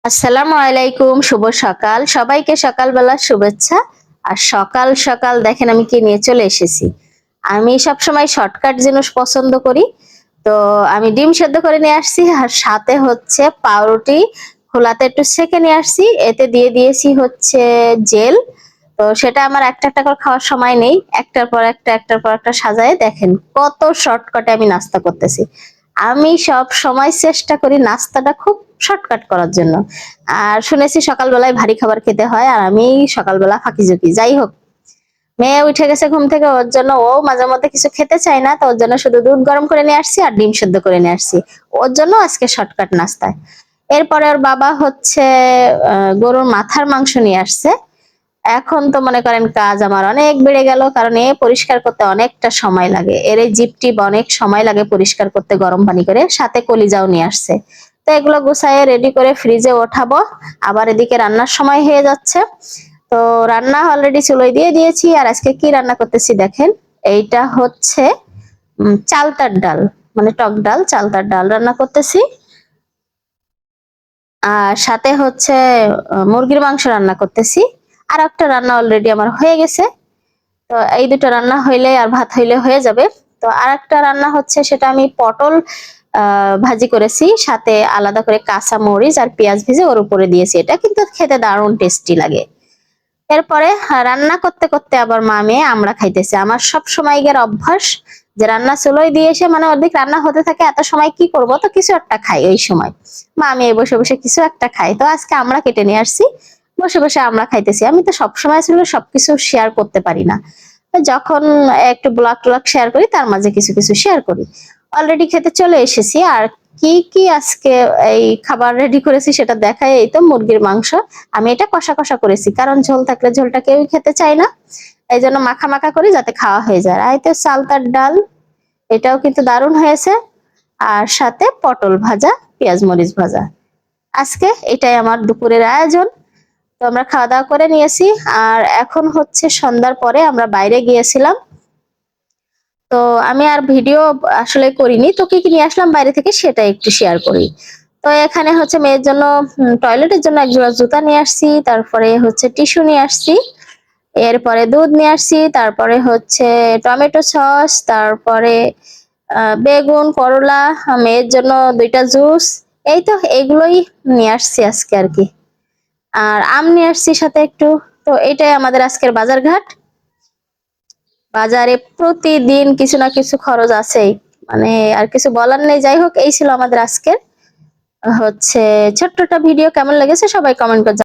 আসসালামু আলাইকুম, শুভ সকাল। সবাইকে সকালবেলার শুভেচ্ছা। আর সকাল সকাল দেখেন আমি কি নিয়ে চলে এসেছি। আমি সবসময় শর্টকাট জিনিস পছন্দ করি। তো আমি ডিম সেদ্ধ করে নিয়ে আসছি আর সাথে হচ্ছে পাউরুটি খোলাতে একটু সেঁকে নিয়ে আসছি। এতে দিয়ে দিয়েছি হচ্ছে জেল। তো সেটা আমার একটা একটা করে খাওয়ার সময় নেই। একটার পর একটা সাজায় দেখেন কত শর্টকাটে আমি নাস্তা করতেছি। আমি সব সময় চেষ্টা করি নাস্তাটা খুব শর্টকাট করার জন্য। আর শুনেছি সকালবেলায় ভারী খাবার খেতে হয় আর আমি সকালবেলা ফাঁকিঝুঁকি। যাই হোক, মেয়ে উঠে গেছে ঘুম থেকে, ওর জন্য ও মাঝে মধ্যে কিছু খেতে চায় না, তো ওর জন্য শুধু দুধ গরম করে নিয়ে আসছি আর ডিম সেদ্ধ করে নিয়ে আসছি। ওর জন্য আজকে শর্টকাট নাস্তায়। এরপরে ওর বাবা হচ্ছে গরুর মাথার মাংস নিয়ে আসছে। এখন তো মনে করেন কাজ আমার অনেক বেড়ে গেল, কারণ এ পরিষ্কার করতে অনেকটা সময় লাগে। এর এই জিপ অনেক সময় লাগে পরিষ্কার করতে গরম পানি করে, সাথে কলিজাও নিয়ে আসছে। তো এগুলো গুছাইয়ে রেডি করে ফ্রিজে ওঠাবো। আবার এদিকে রান্নার সময় হয়ে যাচ্ছে। তো রান্না অলরেডি চুলোয় দিয়ে দিয়েছি। আর আজকে কি রান্না করতেছি দেখেন, এইটা হচ্ছে চালতার ডাল, মানে টক ডাল, চালতার ডাল রান্না করতেছি। আর সাথে হচ্ছে মুরগির মাংস রান্না করতেছি। আর একটা রান্না অলরেডি আমার হয়ে গেছে। তো এই দুটো রান্না হইলে আর ভাত হইলে হয়ে যাবে। তো আর একটা রান্না হচ্ছে, সেটা আমি পটল ভাজি করেছি, সাথে আলাদা করে কাঁচা মরিচ আর পেঁয়াজ ভেজে ওর উপরে দিয়েছি। এটা কিন্তু খেতে দারুণ টেস্টি লাগে। এরপরে রান্না করতে করতে আবার মা মেয়ে আমরা খাইতেছি। আমার সব সময় গের অভ্যাস যে রান্না চুলোয় দিয়ে এসে, মানে অর্ধেক রান্না হতে থাকে, এত সময় কি করব, তো কিছু একটা খাই। ওই সময় মা মেয়ে বসে বসে কিছু একটা খাই। তো আজকে আমরা কেটে নিয়ে আসছি, বসে বসে আমরা খাইতেছি। আমি তো সবসময় আসলে সবকিছু শেয়ার করতে পারি না, যখন একটু ব্লগ ট্লগ শেয়ার করি তার মাঝে কিছু কিছু শেয়ার করি। অলরেডি খেতে চলে এসেছি। আর কি কি আজকে এই খাবার রেডি করেছি সেটা দেখাই। এই তো মুরগির মাংস, আমি এটা কষা কষা করেছি, কারণ ঝোল থাকলে ঝোলটা কেউই খেতে চায় না। এই জন্য মাখা মাখা করি যাতে খাওয়া হয়ে যায়। আর এই তো চালতার ডাল, এটাও কিন্তু দারুণ হয়েছে। আর সাথে পটল ভাজা, পেঁয়াজ মরিচ ভাজা। আজকে এটাই আমার দুপুরের আয়োজন। তো আমরা খাওয়া দাওয়া করে নিয়েছি। আর এখন হচ্ছে সন্ধ্যার পরে আমরা বাইরে গিয়েছিলাম। তো আমি আর ভিডিও আসলে করিনি, তো কি কি নিয়ে আসলাম বাইরে থেকে সেটা একটু শেয়ার করি। তো এখানে হচ্ছে মেয়ের জন্য টয়লেটের জন্য এক জোড়া জুতা নিয়ে আসছি, তারপরে হচ্ছে টিস্যু নিয়ে আসছি, এরপরে দুধ নিয়ে আসছি, তারপরে হচ্ছে টমেটো সস, তারপরে বেগুন, করলা, মেয়ের জন্য দুইটা জুস। এই তো এগুলোই নিয়ে আসছি আজকে আর কি। আর আম নিয়ে আসছি সাথে একটু। তো এটাই আমাদের আজকের বাজার ঘাট। বাজারে প্রতিদিন কিছু না কিছু খরচ আছেই, মানে আর কিছু বলার নেই। যাই হোক, এই ছিল আমাদের আজকের হচ্ছে ছোট্টটা ভিডিও। কেমন লেগেছে সবাই কমেন্ট করে